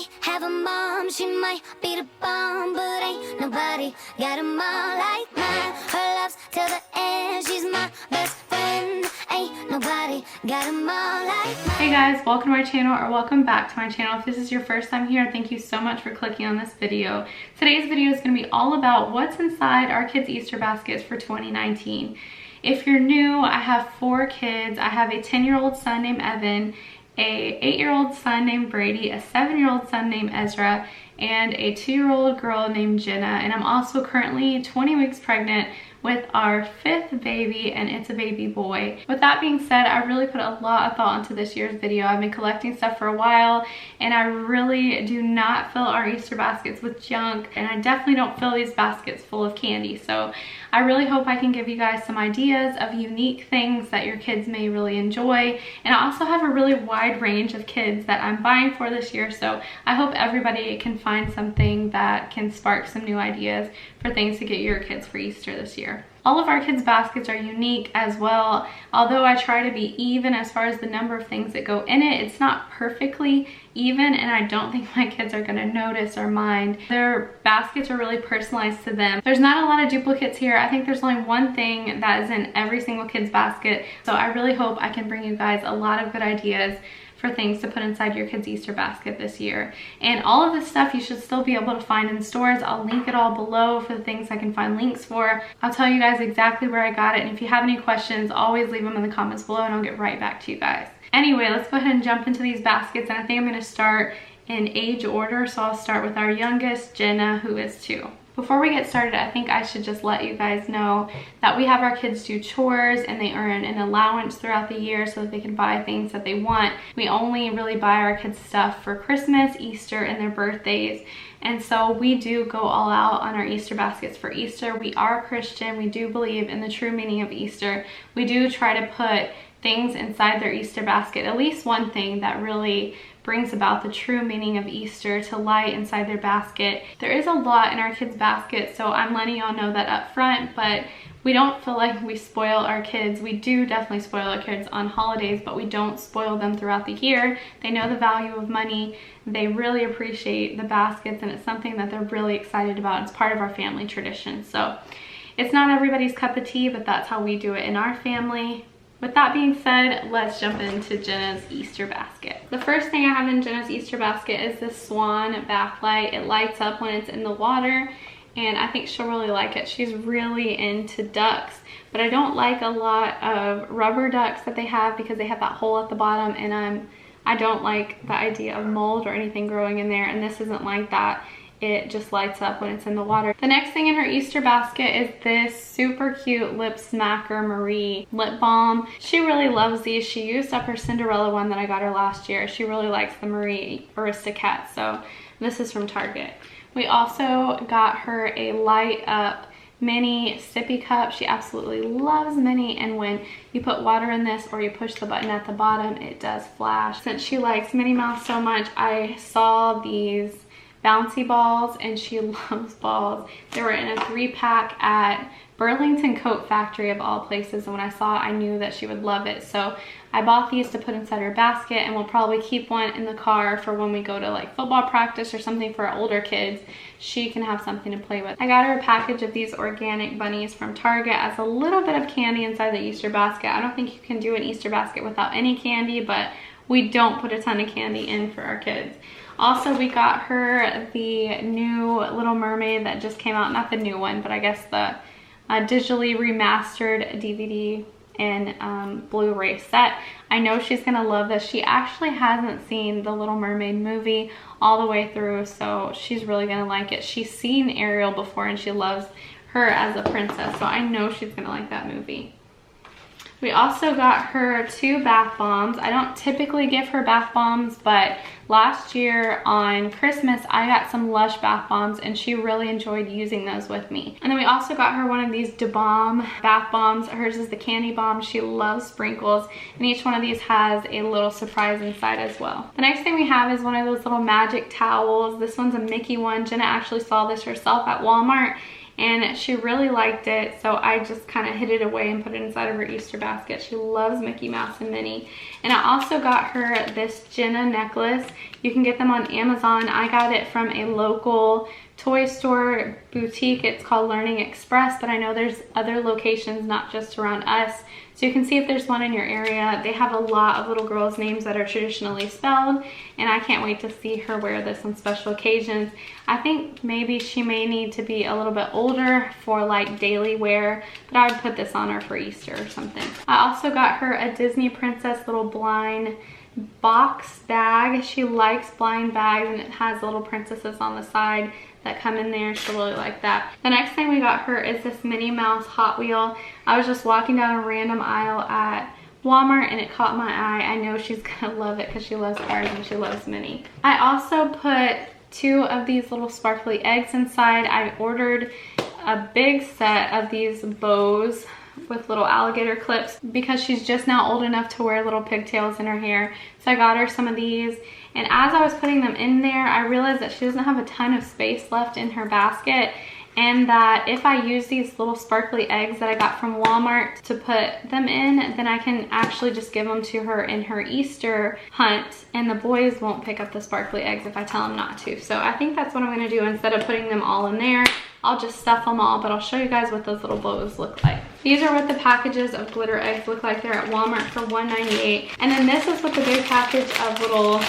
might have a mom, she might be the bomb, but ain't nobody got a mom like mine. Her love's till the end, she's my best friend. Ain't nobody got a mom like mine. Hey guys, welcome to my channel, or welcome back to my channel. If this is your first time here, thank you so much for clicking on this video. Today's video is going to be all about what's inside our kids' Easter baskets for 2019. If you're new, I have 4 kids. I have a 10-year-old son named Evan, a 8-year-old son named Brady, a 7-year-old son named Ezra, and a 2-year-old girl named Jenna. And I'm also currently 20 weeks pregnant with our 5th baby, and it's a baby boy. With that being said, I really put a lot of thought into this year's video. I've been collecting stuff for a while, and I really do not fill our Easter baskets with junk, and I definitely don't fill these baskets full of candy. So I really hope I can give you guys some ideas of unique things that your kids may really enjoy. And I also have a really wide range of kids that I'm buying for this year, so I hope everybody can find something that can spark some new ideas for things to get your kids for Easter this year. All of our kids' baskets are unique as well. Although I try to be even as far as the number of things that go in it, it's not perfectly even, and I don't think my kids are gonna notice or mind. Their baskets are really personalized to them. There's not a lot of duplicates here. I think there's only one thing that is in every single kid's basket. So I really hope I can bring you guys a lot of good ideas for things to put inside your kids' Easter basket this year. And all of this stuff you should still be able to find in stores. I'll link it all below for the things I can find links for. I'll tell you guys exactly where I got it, and if you have any questions, always leave them in the comments below and I'll get right back to you guys. Anyway, let's go ahead and jump into these baskets, and I think I'm gonna start in age order. So I'll start with our youngest, Jenna, who is 2. Before we get started, I think I should just let you guys know that we have our kids do chores and they earn an allowance throughout the year so that they can buy things that they want. We only really buy our kids stuff for Christmas, Easter, and their birthdays. And so we do go all out on our Easter baskets for Easter. We are Christian. We do believe in the true meaning of Easter. We do try to put things inside their Easter basket, at least one thing that really brings about the true meaning of Easter to light inside their basket. There is a lot in our kids' basket, so I'm letting y'all know that up front, but we don't feel like we spoil our kids. We do definitely spoil our kids on holidays, but we don't spoil them throughout the year. They know the value of money. They really appreciate the baskets, and it's something that they're really excited about. It's part of our family tradition. So it's not everybody's cup of tea, but that's how we do it in our family. With that being said, let's jump into Jenna's Easter basket. The first thing I have in Jenna's Easter basket is this swan backlight. It lights up when it's in the water, and I think she'll really like it. She's really into ducks, but I don't like a lot of rubber ducks that they have because they have that hole at the bottom, and I don't like the idea of mold or anything growing in there, and this isn't like that. It just lights up when it's in the water. The next thing in her Easter basket is this super cute Lip Smacker Marie lip balm. She really loves these. She used up her Cinderella one that I got her last year. She really likes the Marie Aristocat, so this is from Target. We also got her a light up mini sippy cup. She absolutely loves mini, and when you put water in this or you push the button at the bottom, it does flash. Since she likes Minnie Mouse so much, I saw these bouncy balls, and she loves balls. They were in a 3-pack at Burlington Coat Factory of all places, and when I saw it, I knew that she would love it. So I bought these to put inside her basket, and we'll probably keep one in the car for when we go to like football practice or something for our older kids. She can have something to play with. I got her a package of these organic bunnies from Target as a little bit of candy inside the Easter basket. I don't think you can do an Easter basket without any candy, but we don't put a ton of candy in for our kids. Also, we got her the new Little Mermaid that just came out. Not the new one, but I guess the digitally remastered DVD and Blu-ray set. I know she's gonna love this. She actually hasn't seen the Little Mermaid movie all the way through, so she's really gonna like it. She's seen Ariel before, and she loves her as a princess, so I know she's gonna like that movie. We also got her 2 bath bombs. I don't typically give her bath bombs, but last year on Christmas, I got some Lush bath bombs, and she really enjoyed using those with me. And then we also got her one of these Da Bomb bath bombs. Hers is the candy bomb. She loves sprinkles, and each one of these has a little surprise inside as well. The next thing we have is one of those little magic towels. This one's a Mickey one. Jenna actually saw this herself at Walmart, and she really liked it, so I just kind of hid it away and put it inside of her Easter basket. She loves Mickey Mouse and Minnie. And I also got her this Jenna necklace. You can get them on Amazon. I got it from a local toy store boutique. It's called Learning Express, but I know there's other locations not just around us, so you can see if there's one in your area. They have a lot of little girls' names that are traditionally spelled, and I can't wait to see her wear this on special occasions. I think maybe she may need to be a little bit older for like daily wear, but I would put this on her for Easter or something. I also got her a Disney Princess little blind box bag. She likes blind bags, and it has little princesses on the side that come in there. She'll really like that. The next thing we got her is this Minnie Mouse Hot Wheel. I was just walking down a random aisle at Walmart and it caught my eye. I know she's gonna love it because she loves cars and she loves Minnie. I also put 2 of these little sparkly eggs inside. I ordered a big set of these bows with little alligator clips because she's just now old enough to wear little pigtails in her hair. So I got her some of these, and as I was putting them in there, I realized that she doesn't have a ton of space left in her basket, and that if I use these little sparkly eggs that I got from Walmart to put them in, then I can actually just give them to her in her Easter hunt, and the boys won't pick up the sparkly eggs if I tell them not to. So I think that's what I'm going to do. Instead of putting them all in there, I'll just stuff them all, but I'll show you guys what those little bows look like. These are what the packages of glitter eggs look like. They're at Walmart for $1.98. And then this is what the big package of little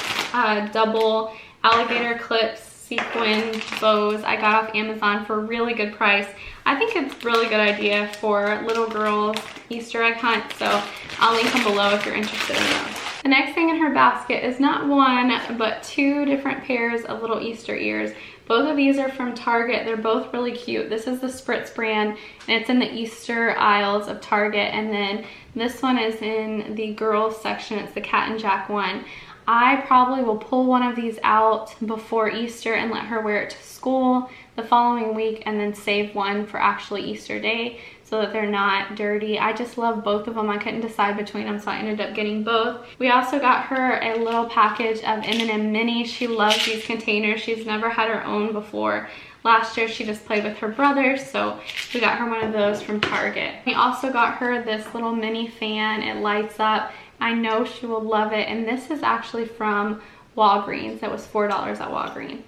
double alligator clips, sequin bows I got off Amazon for a really good price. I think it's a really good idea for little girls' Easter egg hunt, so I'll link them below if you're interested in those. The next thing in her basket is not 1, but 2 different pairs of little Easter ears. Both of these are from Target. They're both really cute. This is the Spritz brand, and it's in the Easter aisles of Target, and then this one is in the girls section. It's the Cat and Jack one. I probably will pull one of these out before Easter and let her wear it to school the following week, and then save one for actually Easter Day so that they're not dirty. I just love both of them. I couldn't decide between them, so I ended up getting both. We also got her a little package of M&M Minis. She loves these containers. She's never had her own before. Last year she just played with her brothers, so we got her one of those from Target. We also got her this little mini fan. It lights up. I know she will love it, and this is actually from Walgreens. It was $4 at Walgreens.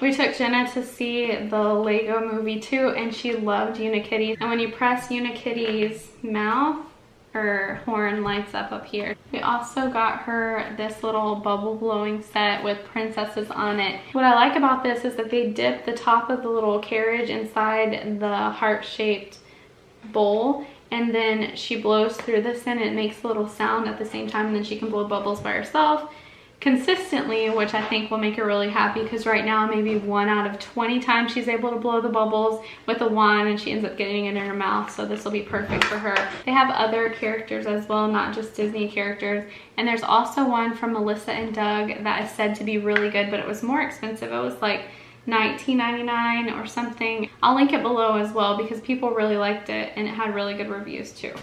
We took Jenna to see the Lego movie too, and she loved Unikitty. And when you press Unikitty's mouth, her horn lights up here. We also got her this little bubble blowing set with princesses on it. What I like about this is that they dip the top of the little carriage inside the heart-shaped bowl, and then she blows through this and it makes a little sound at the same time, and then she can blow bubbles by herself consistently, which I think will make her really happy, because right now maybe 1 out of 20 times she's able to blow the bubbles with a wand and she ends up getting it in her mouth, so this will be perfect for her. They have other characters as well, not just Disney characters, and there's also one from Melissa and Doug that is said to be really good, but it was more expensive. It was like $19.99 or something. I'll link it below as well because people really liked it and it had really good reviews too.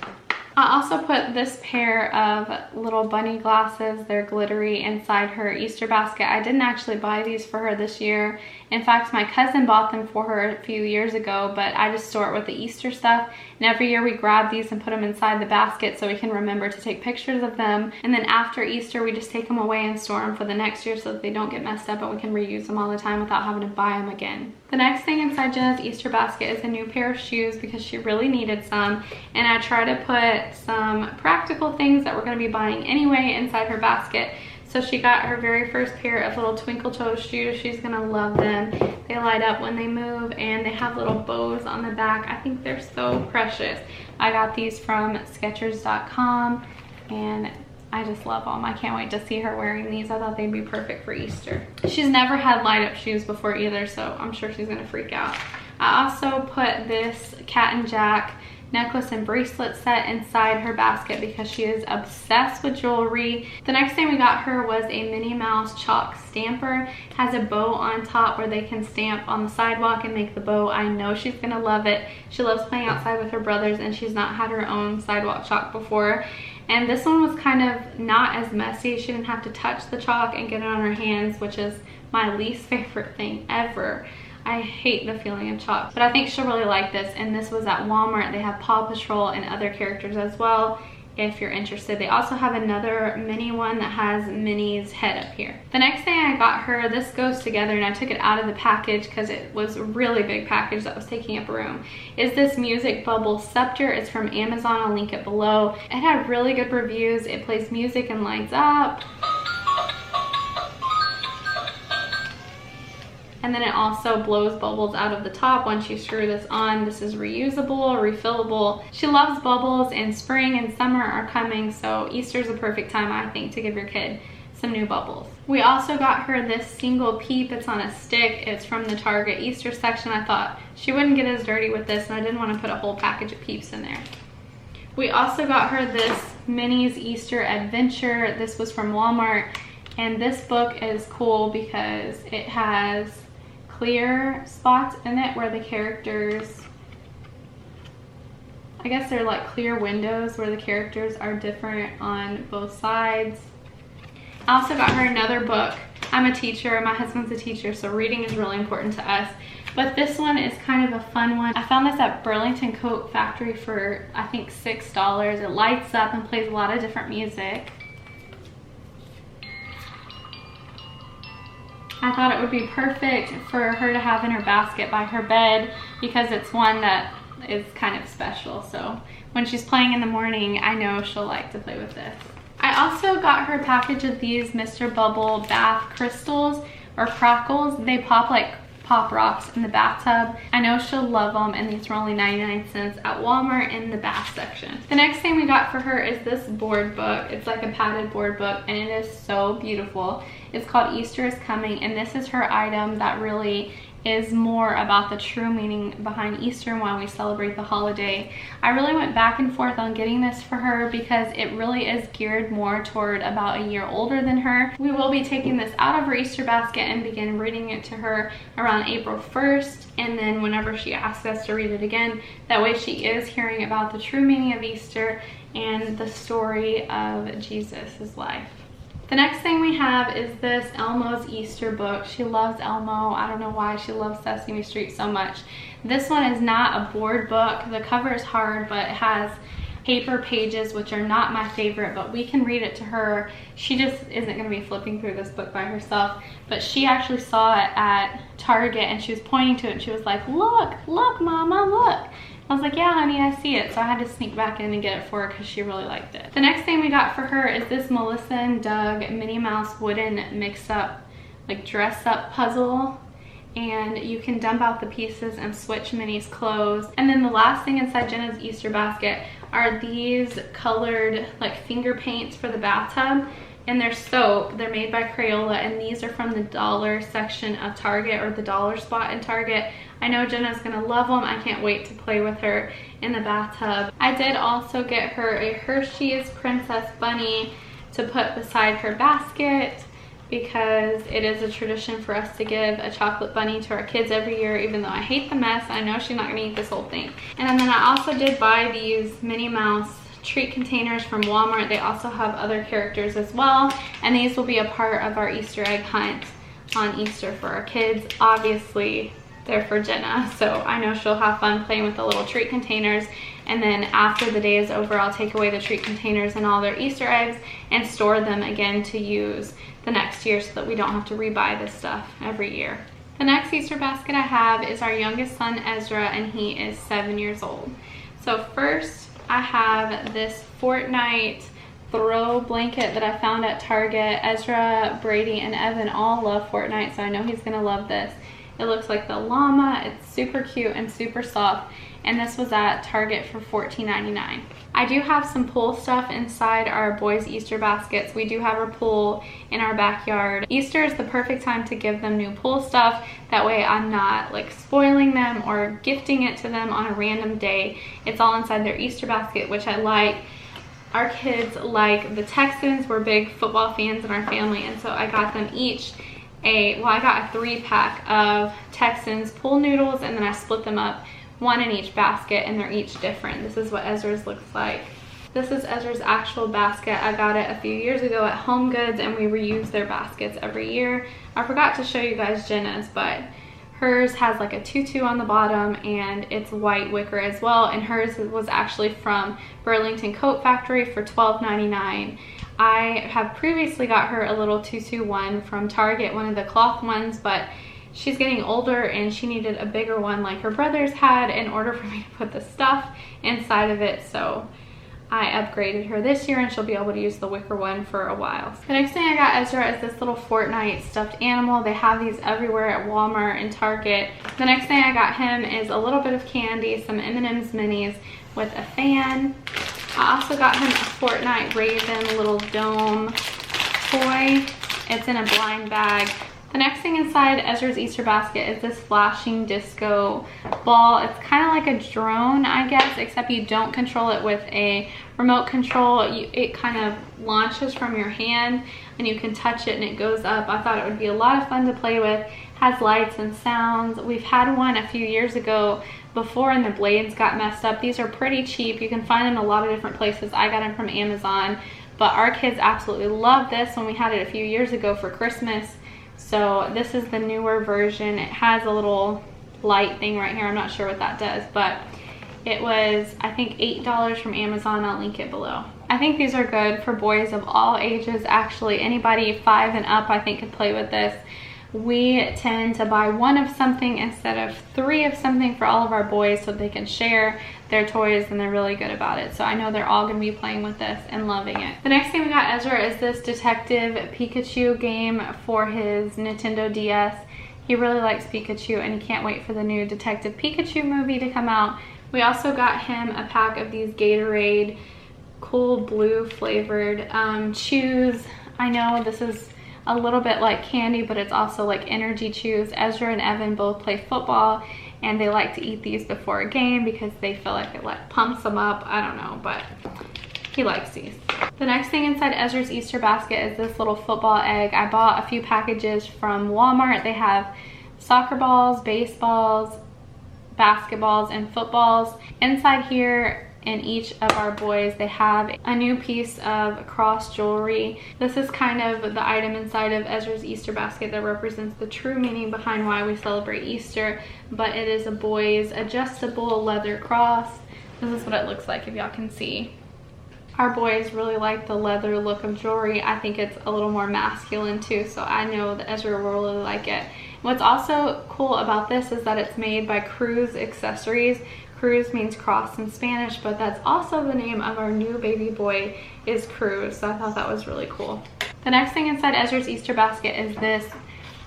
I also put this pair of little bunny glasses, they're glittery, inside her Easter basket. I didn't actually buy these for her this year. In fact, my cousin bought them for her a few years ago, but I just store it with the Easter stuff. And every year we grab these and put them inside the basket so we can remember to take pictures of them. And then after Easter, we just take them away and store them for the next year so that they don't get messed up and we can reuse them all the time without having to buy them again. The next thing inside Jenna's Easter basket is a new pair of shoes because she really needed some. And I try to put some practical things that we're going to be buying anyway inside her basket. So she got her very first pair of little twinkle toe shoes. She's gonna love them. They light up when they move and they have little bows on the back. I think they're so precious. I got these from Skechers.com and I just love them. I can't wait to see her wearing these. I thought they'd be perfect for Easter. She's never had light up shoes before either, so I'm sure she's gonna freak out. I also put this Cat and Jack necklace and bracelet set inside her basket because she is obsessed with jewelry. The next thing we got her was a Minnie Mouse chalk stamper. It has a bow on top where they can stamp on the sidewalk and make the bow. I know she's gonna love it. She loves playing outside with her brothers and she's not had her own sidewalk chalk before. And this one was kind of not as messy. She didn't have to touch the chalk and get it on her hands, which is my least favorite thing ever. I hate the feeling of chalk, but I think she'll really like this. And this was at Walmart. They have Paw Patrol and other characters as well, if you're interested. They also have another mini one that has Minnie's head up here. The next thing I got her, this goes together, and I took it out of the package because it was a really big package that was taking up room, is this Music Bubble Scepter. It's from Amazon. I'll link it below. It had really good reviews. It plays music and lights up. And then it also blows bubbles out of the top once you screw this on. This is reusable, refillable. She loves bubbles, and spring and summer are coming, so Easter's a perfect time, I think, to give your kid some new bubbles. We also got her this single peep. It's on a stick. It's from the Target Easter section. I thought she wouldn't get as dirty with this, and I didn't want to put a whole package of peeps in there. We also got her this Minnie's Easter Adventure. This was from Walmart, and this book is cool because it has clear spots in it where the characters, I guess they're like clear windows where the characters are different on both sides. I also got her another book. I'm a teacher, my husband's a teacher, so reading is really important to us. But this one is kind of a fun one. I found this at Burlington Coat Factory for, I think, $6. It lights up and plays a lot of different music. I thought it would be perfect for her to have in her basket by her bed because it's one that is kind of special. So when she's playing in the morning, I know she'll like to play with this. I also got her a package of these Mr. Bubble bath crystals or crackles. They pop like Pop Rocks in the bathtub. I know she'll love them, and these were only 99 cents at Walmart in the bath section. The next thing we got for her is this board book. It's like a padded board book, and it is so beautiful. It's called Easter is Coming, and this is her item that really is more about the true meaning behind Easter and why we celebrate the holiday. I really went back and forth on getting this for her because it really is geared more toward about a year older than her. We will be taking this out of her Easter basket and begin reading it to her around April 1st, and then whenever she asks us to read it again, that way she is hearing about the true meaning of Easter and the story of Jesus' life. The next thing we have is this Elmo's Easter book. She loves Elmo. I don't know why she loves Sesame Street so much. This one is not a board book. The cover is hard, but it has paper pages, which are not my favorite, but we can read it to her. She just isn't going to be flipping through this book by herself, but she actually saw it at Target, and she was pointing to it, and she was like, look, look, Mama, look. I was like, yeah, honey, I see it. So I had to sneak back in and get it for her because she really liked it. The next thing we got for her is this Melissa and Doug Minnie Mouse wooden mix-up, like dress-up puzzle. And you can dump out the pieces and switch Minnie's clothes. And then the last thing inside Jenna's Easter basket are these colored like finger paints for the bathtub. And they're soap. They're made by Crayola, and these are from the dollar section of Target, or the dollar spot in Target. I know Jenna's gonna love them. I can't wait to play with her in the bathtub. I did also get her a Hershey's Princess Bunny to put beside her basket because it is a tradition for us to give a chocolate bunny to our kids every year, even though I hate the mess. I know she's not gonna eat this whole thing. And then I also did buy these Minnie Mouse treat containers from Walmart. They also have other characters as well, and these will be a part of our Easter egg hunt on Easter for our kids. Obviously they're for Jenna, so I know she'll have fun playing with the little treat containers. And then after the day is over, I'll take away the treat containers and all their Easter eggs and store them again to use the next year so that we don't have to rebuy this stuff every year. The next Easter basket I have is our youngest son, Ezra, and he is 7 years old. So first, I have this Fortnite throw blanket that I found at Target. Ezra, Brady, and Evan all love Fortnite, so I know he's gonna love this. It looks like the llama. It's super cute and super soft, and this was at Target for $14.99. I do have some pool stuff inside our boys' Easter baskets. We do have a pool in our backyard. Easter is the perfect time to give them new pool stuff. That way I'm not like spoiling them or gifting it to them on a random day. It's all inside their Easter basket, which I like. Our kids like the Texans. We're big football fans in our family, and so I got them each I got a 3-pack of Texans pool noodles, and then I split them up, one in each basket, and they're each different. This is what Ezra's looks like. This is Ezra's actual basket. I got it a few years ago at Home Goods, and we reuse their baskets every year. I forgot to show you guys Jenna's, but Hers has like a tutu on the bottom and it's white wicker as well, and hers was actually from Burlington Coat Factory for $12.99. I have previously got her a little tutu one from Target, one of the cloth ones, but she's getting older and she needed a bigger one like her brothers had in order for me to put the stuff inside of it. So I upgraded her this year and she'll be able to use the wicker one for a while. The next thing I got Ezra is this little Fortnite stuffed animal. They have these everywhere at Walmart and Target. The next thing I got him is a little bit of candy, some M&M's minis with a fan. I also got him a Fortnite Raven little dome toy. It's in a blind bag. The next thing inside Ezra's Easter basket is this flashing disco ball. It's kind of like a drone, I guess, except you don't control it with a remote control. It kind of launches from your hand and you can touch it and it goes up. I thought it would be a lot of fun to play with. Has lights and sounds. We've had one a few years ago before and the blades got messed up. These are pretty cheap. You can find them in a lot of different places. I got them from Amazon, but our kids absolutely love this when we had it a few years ago for Christmas. So this is the newer version. It has a little light thing right here. I'm not sure what that does, but it was, I think, $8 from Amazon. I'll link it below. I think these are good for boys of all ages. Actually, anybody 5 and up, I think, could play with this. We tend to buy one of something instead of 3 of something for all of our boys so they can share their toys, and they're really good about it. So I know they're all gonna be playing with this and loving it. The next thing we got Ezra is this Detective Pikachu game for his Nintendo DS. He really likes Pikachu and he can't wait for the new Detective Pikachu movie to come out. We also got him a pack of these Gatorade cool blue flavored chews. I know this is a little bit like candy, but it's also like energy chews. Ezra and Evan both play football and they like to eat these before a game because they feel like it like pumps them up. I don't know, but he likes these. The next thing inside Ezra's Easter basket is this little football egg. I bought a few packages from Walmart. They have soccer balls, baseballs, basketballs, and footballs. Inside here, in each of our boys, they have a new piece of cross jewelry. This is kind of the item inside of Ezra's Easter basket that represents the true meaning behind why we celebrate Easter, but it is a boy's adjustable leather cross. This is what it looks like if y'all can see. Our boys really like the leather look of jewelry. I think it's a little more masculine too, so I know that Ezra will really like it. What's also cool about this is that it's made by Cruz Accessories. Cruz means cross in Spanish, but that's also the name of our new baby boy is Cruz, so I thought that was really cool. The next thing inside Ezra's Easter basket is this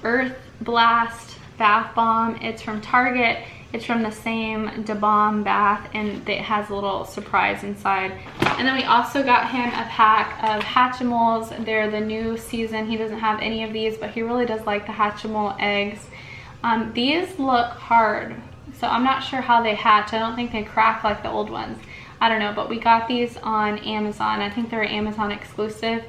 Earth Blast bath bomb. It's from Target. It's from the same Da Bomb bath, and it has a little surprise inside. And then we also got him a pack of Hatchimals. They're the new season. He doesn't have any of these, but he really does like the Hatchimal eggs. These look hard, so I'm not sure how they hatch. I don't think they crack like the old ones. I don't know, but we got these on Amazon. I think they're Amazon exclusive,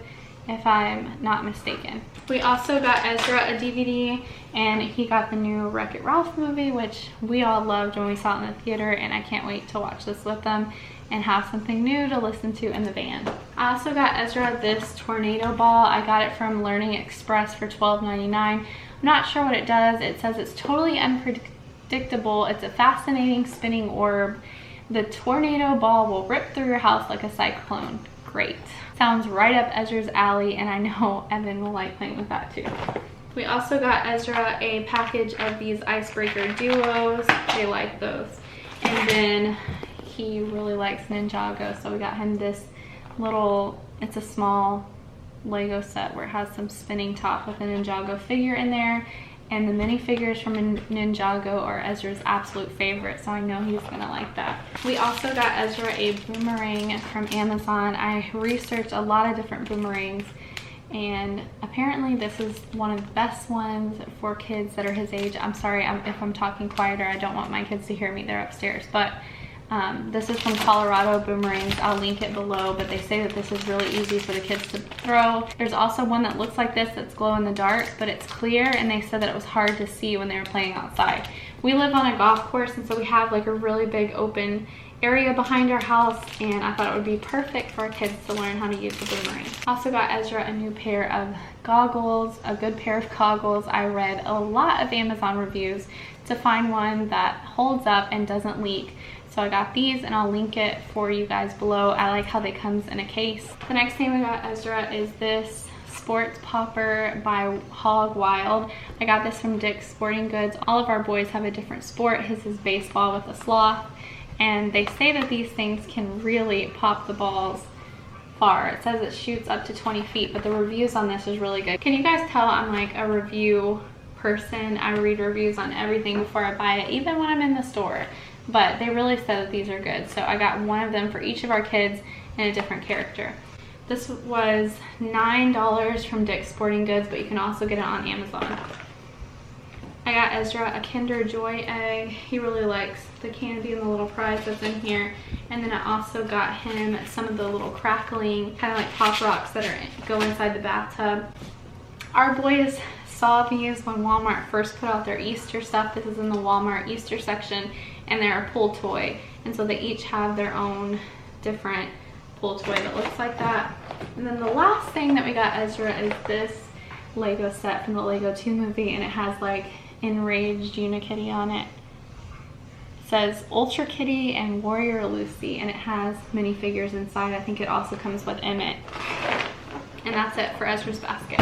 if I'm not mistaken. We also got Ezra a DVD, and he got the new Wreck-It Ralph movie, which we all loved when we saw it in the theater, and I can't wait to watch this with them and have something new to listen to in the van. I also got Ezra this tornado ball. I got it from Learning Express for $12.99. I'm not sure what it does. It says it's totally unpredictable. It's a fascinating spinning orb. The tornado ball will rip through your house like a cyclone. Great. Sounds right up Ezra's alley, and I know Evan will like playing with that too. We also got Ezra a package of these icebreaker duos. They like those. And then he really likes Ninjago, so we got him this little, it's a small Lego set where it has some spinning top with a Ninjago figure in there. And the minifigures from Ninjago are Ezra's absolute favorite, so I know he's gonna like that. We also got Ezra a boomerang from Amazon. I researched a lot of different boomerangs, and apparently this is one of the best ones for kids that are his age. I'm sorry if I'm talking quieter. I don't want my kids to hear me. They're upstairs. But this is from Colorado Boomerangs. I'll link it below, but they say that this is really easy for the kids to throw. There's also one that looks like this that's glow in the dark, but it's clear, and they said that it was hard to see when they were playing outside. We live on a golf course, and so we have like a really big open area behind our house, and I thought it would be perfect for our kids to learn how to use the boomerang. Also got Ezra a new pair of goggles, a good pair of goggles. I read a lot of Amazon reviews to find one that holds up and doesn't leak. So I got these, and I'll link it for you guys below. I like how they comes in a case. The next thing we got Ezra is this sports popper by Hog Wild. I got this from Dick's Sporting Goods. All of our boys have a different sport. His is baseball with a sloth, and they say that these things can really pop the balls far. It says it shoots up to 20 feet, but the reviews on this is really good. Can you guys tell I'm like a review person? I read reviews on everything before I buy it, even when I'm in the store. But they really said that these are good. So I got one of them for each of our kids in a different character. This was $9 from Dick's Sporting Goods, but you can also get it on Amazon. I got Ezra a Kinder Joy egg. He really likes the candy and the little prize that's in here. And then I also got him some of the little crackling, kind of like Pop Rocks that go inside the bathtub. Our boys saw these when Walmart first put out their Easter stuff. This is in the Walmart Easter section, and they're a pull toy. And so they each have their own different pull toy that looks like that. And then the last thing that we got Ezra is this Lego set from the Lego 2 movie, and it has like Enraged Unikitty on it. It says Ultra Kitty and Warrior Lucy, and it has minifigures inside. I think it also comes with Emmett. And that's it for Ezra's basket.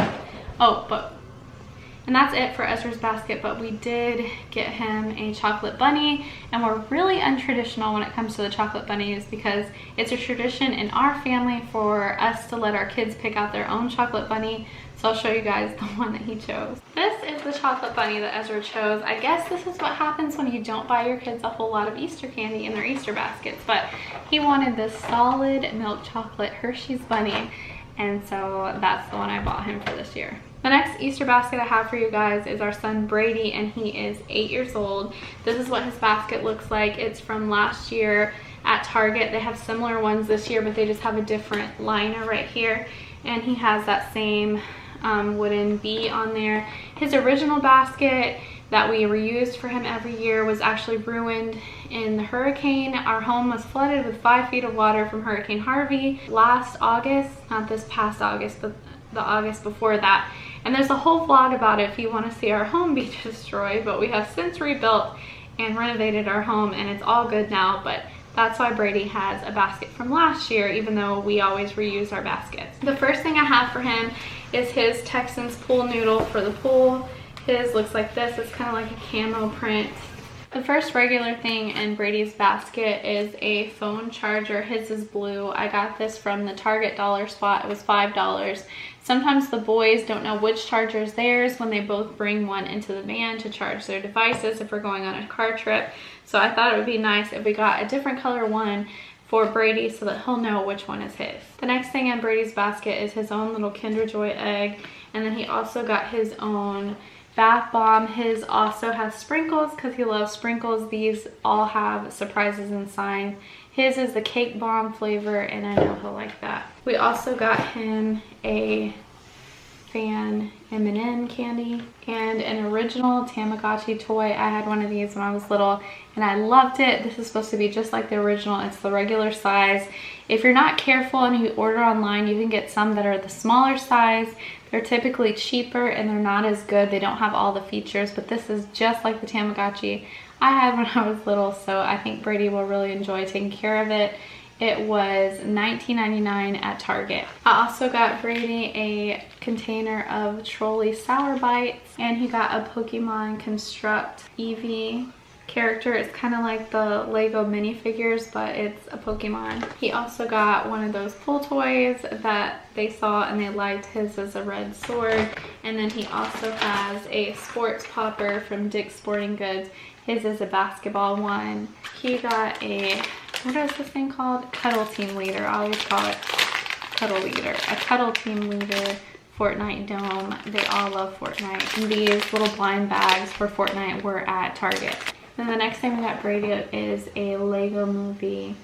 And that's it for Ezra's basket, but we did get him a chocolate bunny, and we're really untraditional when it comes to the chocolate bunnies because it's a tradition in our family for us to let our kids pick out their own chocolate bunny. So I'll show you guys the one that he chose. This is the chocolate bunny that Ezra chose. I guess this is what happens when you don't buy your kids a whole lot of Easter candy in their Easter baskets, but he wanted this solid milk chocolate Hershey's bunny, and so that's the one I bought him for this year. The next Easter basket I have for you guys is our son Brady, and he is 8 years old. This is what his basket looks like. It's from last year at Target. They have similar ones this year, but they just have a different liner right here. And he has that same wooden bee on there. His original basket that we reused for him every year was actually ruined in the hurricane. Our home was flooded with 5 feet of water from Hurricane Harvey last August, not this past August, but the August before that. And there's a whole vlog about it if you want to see our home be destroyed, but we have since rebuilt and renovated our home, and it's all good now. But that's why Brady has a basket from last year, even though we always reuse our baskets. The first thing I have for him is his Texans pool noodle for the pool. His looks like this. It's kind of like a camo print. The first regular thing in Brady's basket is a phone charger. His is blue. I got this from the Target dollar spot. It was $5. Sometimes the boys don't know which charger is theirs when they both bring one into the van to charge their devices if we're going on a car trip. So I thought it would be nice if we got a different color one for Brady so that he'll know which one is his. The next thing in Brady's basket is his own little Kinder Joy egg, and then he also got his own bath bomb. His also has sprinkles because he loves sprinkles. These all have surprises inside. His is the cake bomb flavor, and I know he'll like that. We also got him a Fan M&M candy and an original Tamagotchi toy. I had one of these when I was little and I loved it. This is supposed to be just like the original. It's the regular size. If you're not careful and you order online, you can get some that are the smaller size. They're typically cheaper and they're not as good. They don't have all the features, but this is just like the Tamagotchi I had when I was little, so I think Brady will really enjoy taking care of it. It was $19.99 at Target. I also got Brady a container of Trolley Sour Bites, and he got a Pokemon Construct Eevee character. It's kind of like the Lego minifigures, but it's a Pokemon. He also got one of those pull toys that they saw and they liked. His is a red sword. And then he also has a sports popper from Dick's Sporting Goods. His is a basketball one. He got a, what is this thing called? Cuddle Team Leader. I always call it Cuddle Leader. A Cuddle Team Leader Fortnite dome. They all love Fortnite. And these little blind bags for Fortnite were at Target. Then the next thing we got Brady is a Lego Movie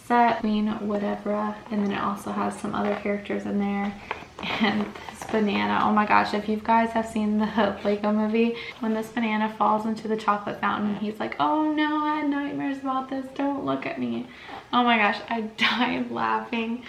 set, Queen whatever, and then it also has some other characters in there. And this banana, oh my gosh, if you guys have seen the Lego movie, when this banana falls into the chocolate fountain, he's like, oh no, I had nightmares about this, don't look at me. Oh my gosh, I died laughing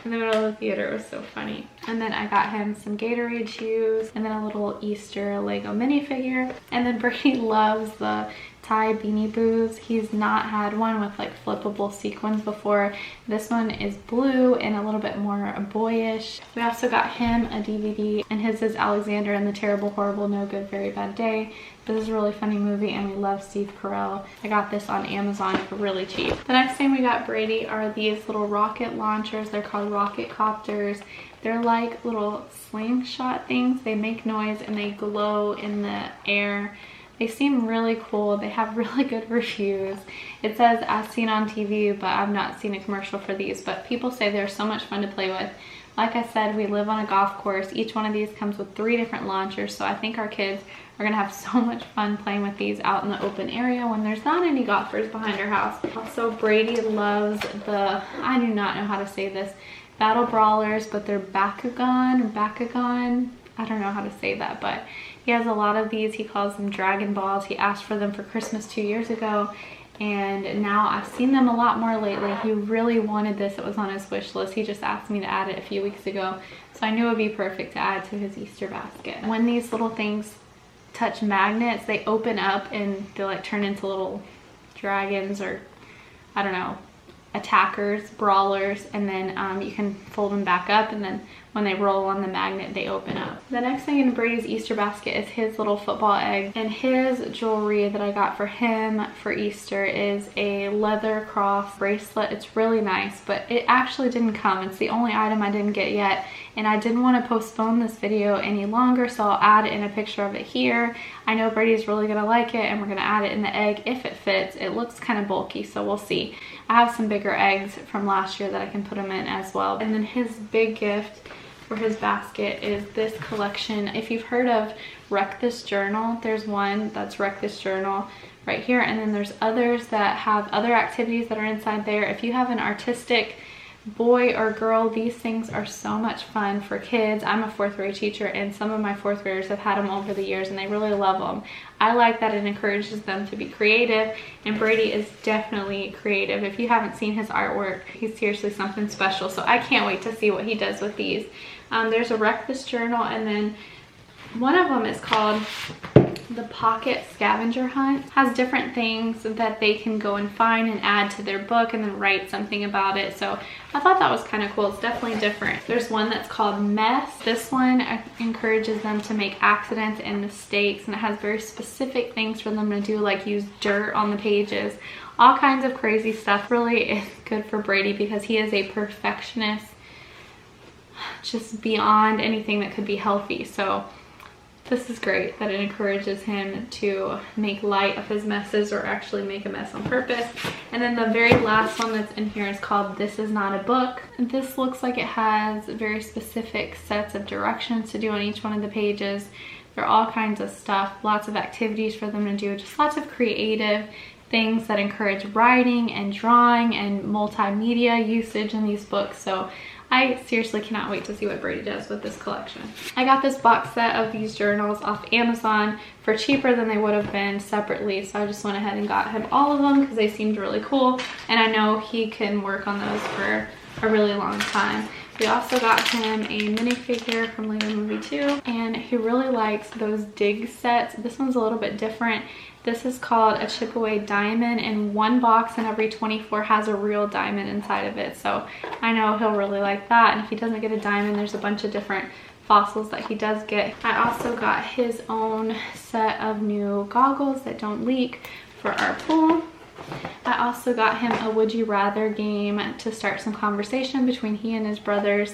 in the middle of the theater. It was so funny. And then I got him some Gatorade shoes and then a little Easter Lego minifigure. And then Brady loves the tie Beanie Boos. He's not had one with like flippable sequins before. This one is blue and a little bit more boyish. We also got him a DVD, and his is Alexander and the Terrible, Horrible, No Good, Very Bad Day. This is a really funny movie and we love Steve Carell. I got this on Amazon for really cheap. The next thing we got Brady are these little rocket launchers. They're called rocket copters. They're like little slingshot things. They make noise and they glow in the air. They seem really cool. They have really good reviews. It says as seen on TV, but I've not seen a commercial for these, but people say they're so much fun to play with. Like I said, we live on a golf course. Each one of these comes with 3 different launchers, so I think our kids are gonna have so much fun playing with these out in the open area when there's not any golfers behind our house. Also, Brady loves the, I do not know how to say this, Battle Brawlers, but they're Bakugan. I don't know how to say that, but he has a lot of these. He calls them Dragon Balls. He asked for them for Christmas 2 years ago, and now I've seen them a lot more lately. He really wanted this. It was on his wish list. He just asked me to add it a few weeks ago, so I knew it would be perfect to add to his Easter basket. When these little things touch magnets, they open up and they like turn into little dragons, or I don't know, attackers, brawlers, and then you can fold them back up, and then when they roll on the magnet, they open up. The next thing in Brady's Easter basket is his little football egg, and his jewelry that I got for him for Easter is a leather cross bracelet. It's really nice, but it actually didn't come. It's the only item I didn't get yet, and I didn't want to postpone this video any longer, so I'll add in a picture of it here. I know Brady's really gonna like it, and we're gonna add it in the egg if it fits. It looks kind of bulky, so we'll see. I have some bigger eggs from last year that I can put them in as well. And then his big gift for his basket is this collection. If you've heard of Wreck This Journal, there's one that's Wreck This Journal right here, and then there's others that have other activities that are inside there. If you have an artistic boy or girl, these things are so much fun for kids. I'm a 4th grade teacher, and some of my 4th graders have had them over the years and they really love them. I like that it encourages them to be creative, and Brady is definitely creative. If you haven't seen his artwork, he's seriously something special, so I can't wait to see what he does with these. There's a Wreck This Journal, and then one of them is called the Pocket Scavenger Hunt. Has different things that they can go and find and add to their book and then write something about it. So I thought that was kind of cool. It's definitely different. There's one that's called Mess. This one encourages them to make accidents and mistakes, and it has very specific things for them to do, like use dirt on the pages. All kinds of crazy stuff. Really is good for Brady because he is a perfectionist, just beyond anything that could be healthy. So this is great that it encourages him to make light of his messes or actually make a mess on purpose. And then the very last one that's in here is called This Is Not a Book. This looks like it has very specific sets of directions to do on each one of the pages. There are all kinds of stuff, lots of activities for them to do, just lots of creative things that encourage writing and drawing and multimedia usage in these books. So I seriously cannot wait to see what Brady does with this collection. I got this box set of these journals off Amazon for cheaper than they would have been separately, so I just went ahead and got him all of them because they seemed really cool, and I know he can work on those for a really long time. We also got him a minifigure from Lego Movie 2, and he really likes those dig sets. This one's a little bit different. This is called a chip away diamond, and one box in every 24 has a real diamond inside of it. So I know he'll really like that. And if he doesn't get a diamond, there's a bunch of different fossils that he does get. I also got his own set of new goggles that don't leak for our pool. I also got him a Would You Rather game to start some conversation between he and his brothers.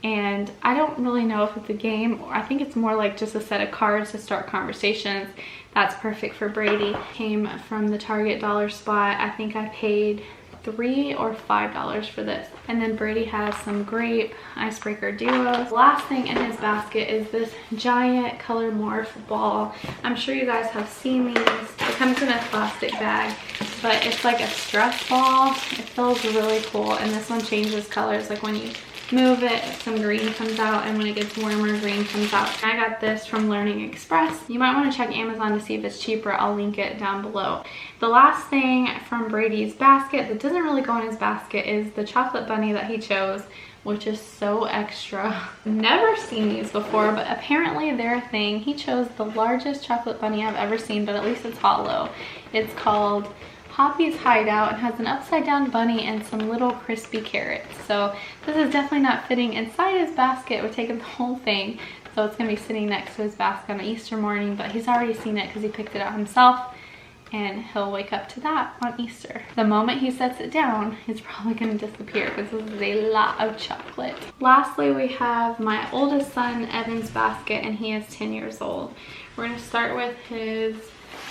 And I don't really know if it's a game, or I think it's more like just a set of cards to start conversations. That's perfect for Brady. Came from the Target dollar spot. I think I paid $3 or $5 for this. And then Brady has some grape icebreaker duos. Last thing in his basket is this giant color morph ball. I'm sure you guys have seen these. It comes in a plastic bag, but it's like a stress ball. It feels really cool, and this one changes colors. Like when you move it, some green comes out, and when it gets warmer, green comes out. I got this from Learning Express. You might want to check Amazon to see if it's cheaper. I'll link it down below. The last thing from Brady's basket that doesn't really go in his basket is the chocolate bunny that he chose, which is so extra. Never seen these before, but apparently they're a thing. He chose the largest chocolate bunny I've ever seen, but at least it's hollow. It's called Hoppy's Hideout and has an upside down bunny and some little crispy carrots. So this is definitely not fitting inside his basket. We're taking the whole thing. So it's gonna be sitting next to his basket on Easter morning, but he's already seen it because he picked it out himself, and he'll wake up to that on Easter. The moment he sets it down, it's probably gonna disappear because this is a lot of chocolate. Lastly, we have my oldest son, Evan's basket, and he is 10 years old. We're gonna start with his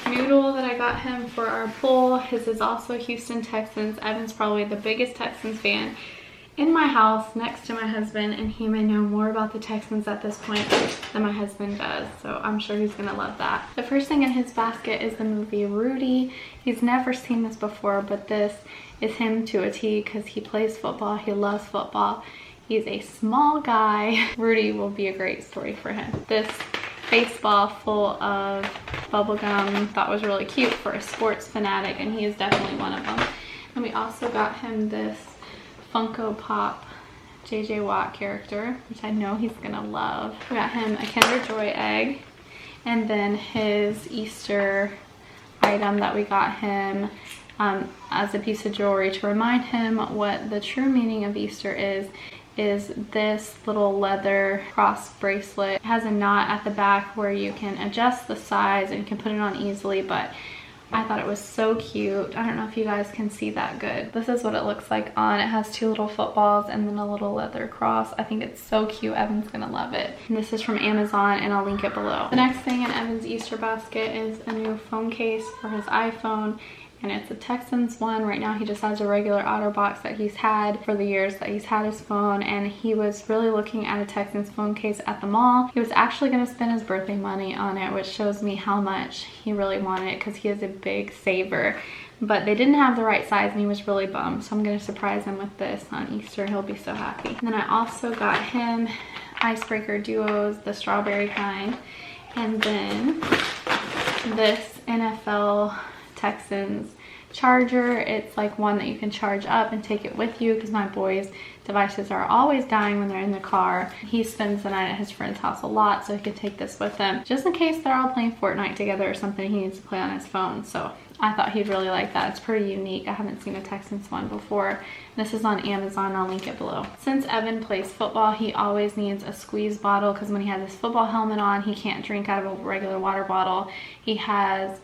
noodle that I got him for our pool. His is also Houston Texans. Evan's probably the biggest Texans fan in my house next to my husband, and he may know more about the Texans at this point than my husband does, so I'm sure he's gonna love that. The first thing in his basket is the movie Rudy. He's never seen this before, but this is him to a T because he plays football. He loves football. He's a small guy. Rudy will be a great story for him. This baseball full of bubble gum thought was really cute for a sports fanatic, and he is definitely one of them. And we also got him this Funko Pop JJ Watt character, which I know he's gonna love. We got him a Kinder Joy egg, and then his Easter item that we got him as a piece of jewelry to remind him what the true meaning of Easter is this little leather cross bracelet. It has a knot at the back where you can adjust the size and you can put it on easily, but I thought it was so cute. I don't know if you guys can see that good. This is what it looks like on. It has two little footballs and then a little leather cross. I think it's so cute. Evan's gonna love it. And this is from Amazon, and I'll link it below. The next thing in Evan's Easter basket is a new phone case for his iPhone, and it's a Texans one. Right now he just has a regular OtterBox that he's had for the years that he's had his phone, and he was really looking at a Texans phone case at the mall. He was actually gonna spend his birthday money on it, which shows me how much he really wanted it because he is a big saver. But they didn't have the right size and he was really bummed, so I'm gonna surprise him with this on Easter. He'll be so happy. And then I also got him Icebreaker Duos, the strawberry kind, and then this NFL Texans charger. It's like one that you can charge up and take it with you because my boys' devices are always dying when they're in the car. He spends the night at his friend's house a lot, so he could take this with him just in case they're all playing Fortnite together or something he needs to play on his phone. So I thought he'd really like that. It's pretty unique. I haven't seen a Texans one before. This is on Amazon. I'll link it below. Since Evan plays football, he always needs a squeeze bottle because when he has his football helmet on, he can't drink out of a regular water bottle. He has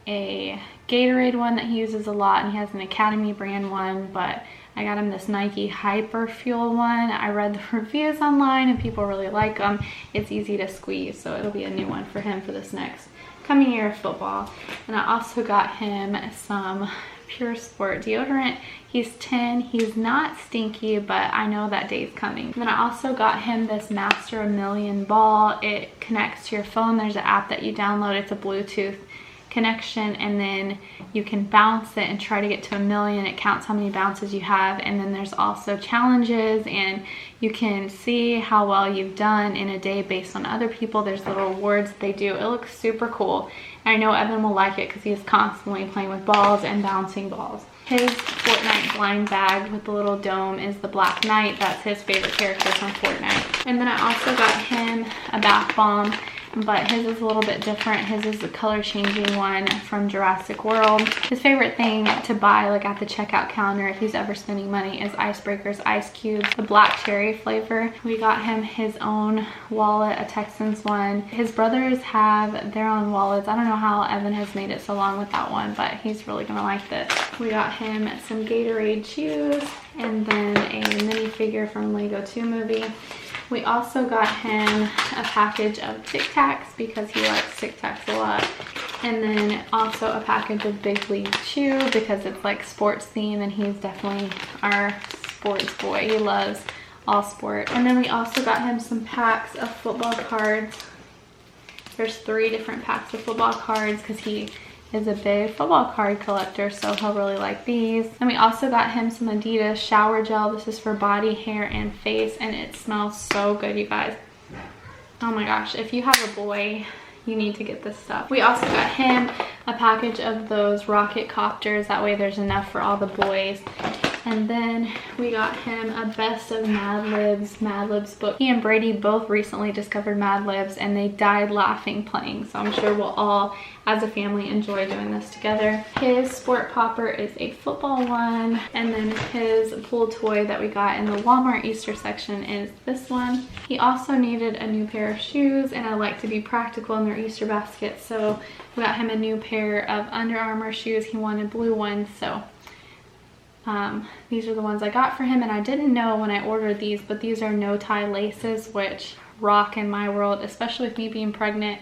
a Gatorade one that he uses a lot, and he has an Academy brand one, but I got him this Nike Hyper Fuel one. I read the reviews online and people really like them. It's easy to squeeze, so it'll be a new one for him for this next coming year of football. And I also got him some Pure Sport deodorant. He's 10, he's not stinky, but I know that day's coming. And then I also got him this Master a Million ball. It connects to your phone. There's an app that you download. It's a Bluetooth connection, and then you can bounce it and try to get to 1 million. It counts how many bounces you have, and then there's also challenges, and you can see how well you've done in a day based on other people. There's little rewards they do. It looks super cool, and I know Evan will like it because he's constantly playing with balls and bouncing balls. His Fortnite blind bag with the little dome is the Black Knight. That's his favorite character from Fortnite. And then I also got him a bath bomb, but his is a little bit different. His is the color changing one from Jurassic World. His favorite thing to buy like at the checkout counter if he's ever spending money is Icebreaker's Ice Cubes, the black cherry flavor. We got him his own wallet, a Texans one. His brothers have their own wallets. I don't know how Evan has made it so long with that one, but he's really gonna like this. We got him some Gatorade shoes, and then a minifigure from Lego 2 Movie. We also got him a package of Tic Tacs because he likes Tic Tacs a lot. And then also a package of Big League Chew because it's like sports theme, and he's definitely our sports boy. He loves all sport. And then we also got him some packs of football cards. There's 3 different packs of football cards because he is a big football card collector, so he'll really like these. And we also got him some Adidas shower gel. This is for body, hair, and face, and it smells so good, you guys. Oh my gosh, if you have a boy, you need to get this stuff. We also got him a package of those rocket copters. That way there's enough for all the boys. And then we got him a Best of Mad Libs book. He and Brady both recently discovered Mad Libs and they died laughing playing. So I'm sure we'll all, as a family, enjoy doing this together. His sport popper is a football one. And then his pool toy that we got in the Walmart Easter section is this one. He also needed a new pair of shoes, and I like to be practical in their Easter basket. So we got him a new pair of Under Armour shoes. He wanted blue ones, so these are the ones I got for him. And I didn't know when I ordered these, but these are no tie laces, which rock in my world, especially with me being pregnant.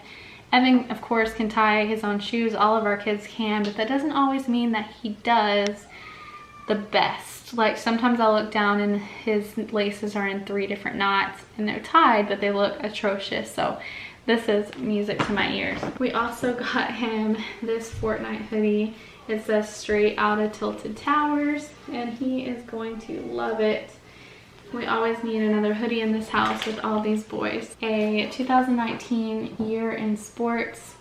Evan, of course, can tie his own shoes. All of our kids can, but that doesn't always mean that he does the best. Like sometimes I'll look down and his laces are in 3 different knots and they're tied, but they look atrocious. So this is music to my ears. We also got him this Fortnite hoodie. It says Straight Outta Tilted Towers, and he is going to love it. We always need another hoodie in this house with all these boys. A 2019 Year in Sports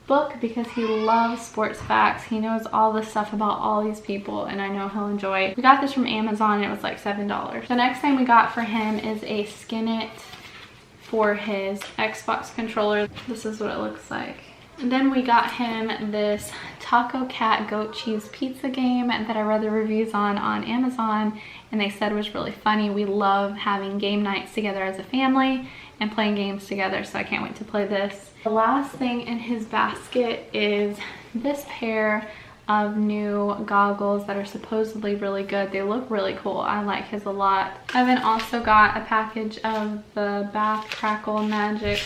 book because he loves sports facts. He knows all this stuff about all these people, and I know he'll enjoy it. We got this from Amazon. It was like $7. The next thing we got for him is a Skin It for his Xbox controller. This is what it looks like. And then we got him this Taco Cat Goat Cheese Pizza game that I read the reviews on Amazon, and they said was really funny. We love having game nights together as a family and playing games together, so I can't wait to play this. The last thing in his basket is this pair of new goggles that are supposedly really good. They look really cool. I like his a lot. Evan also got a package of the Bath Crackle Magic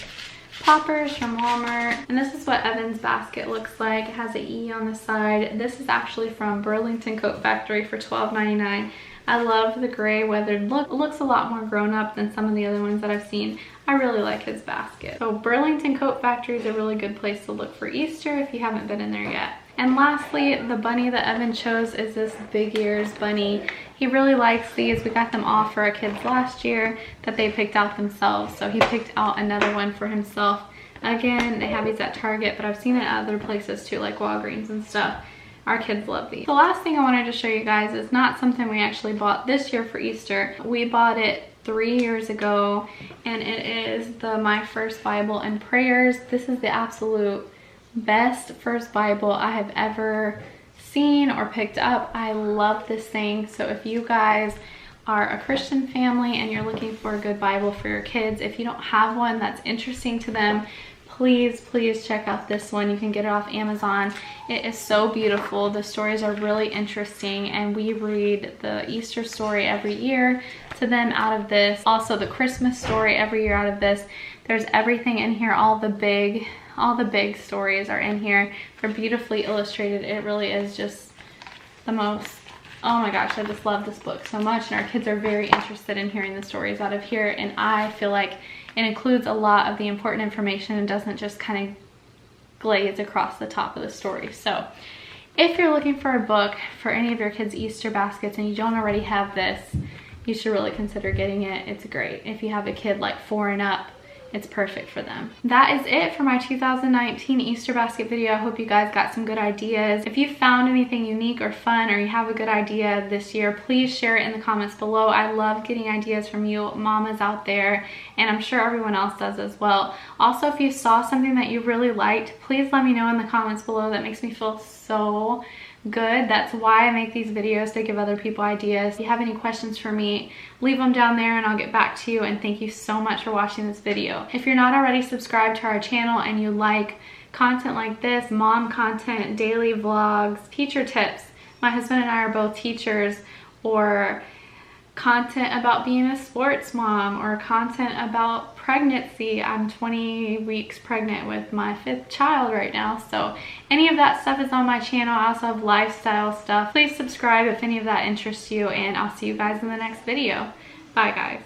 poppers from Walmart, and this is what Evan's basket looks like. It has an E on the side. This is actually from Burlington Coat Factory for $12.99. I love the gray weathered look. It looks a lot more grown up than some of the other ones that I've seen. I really like his basket. So Burlington Coat Factory is a really good place to look for Easter if you haven't been in there yet. And lastly, the bunny that Evan chose is this Big Ears bunny. He really likes these. We got them all for our kids last year that they picked out themselves. So he picked out another one for himself. Again, they have these at Target, but I've seen it at other places too, like Walgreens and stuff. Our kids love these. The last thing I wanted to show you guys is not something we actually bought this year for Easter. We bought it 3 years ago, and it is the My First Bible and Prayers. This is the absolute best first Bible I have ever seen or picked up. I love this thing. So if you guys are a Christian family and you're looking for a good Bible for your kids, if you don't have one that's interesting to them, please check out this one. You can get it off Amazon. It is so beautiful. The stories are really interesting, and we read the Easter story every year to them out of this. Also the Christmas story every year out of this. There's everything in here. All the big stories are in here. They're beautifully illustrated. It really is just the most, oh my gosh, I just love this book so much, and our kids are very interested in hearing the stories out of here, and I feel like it includes a lot of the important information and doesn't just kind of glaze across the top of the story. So if you're looking for a book for any of your kids' Easter baskets and you don't already have this, you should really consider getting it. It's great. If you have a kid like 4 and up, it's perfect for them. That is it for my 2019 Easter basket video. I hope you guys got some good ideas. If you found anything unique or fun, or you have a good idea this year, please share it in the comments below. I love getting ideas from you mamas out there, and I'm sure everyone else does as well. Also, if you saw something that you really liked, please let me know in the comments below. That makes me feel so good. That's why I make these videos, to give other people ideas. If you have any questions for me, leave them down there and I'll get back to you. And thank you so much for watching this video. If you're not already subscribed to our channel and you like content like this, mom content, daily vlogs, teacher tips, my husband and I are both teachers, or content about being a sports mom, or content about pregnancy. I'm 20 weeks pregnant with my 5th child right now, so any of that stuff is on my channel. I also have lifestyle stuff. Please subscribe if any of that interests you, and I'll see you guys in the next video. Bye guys.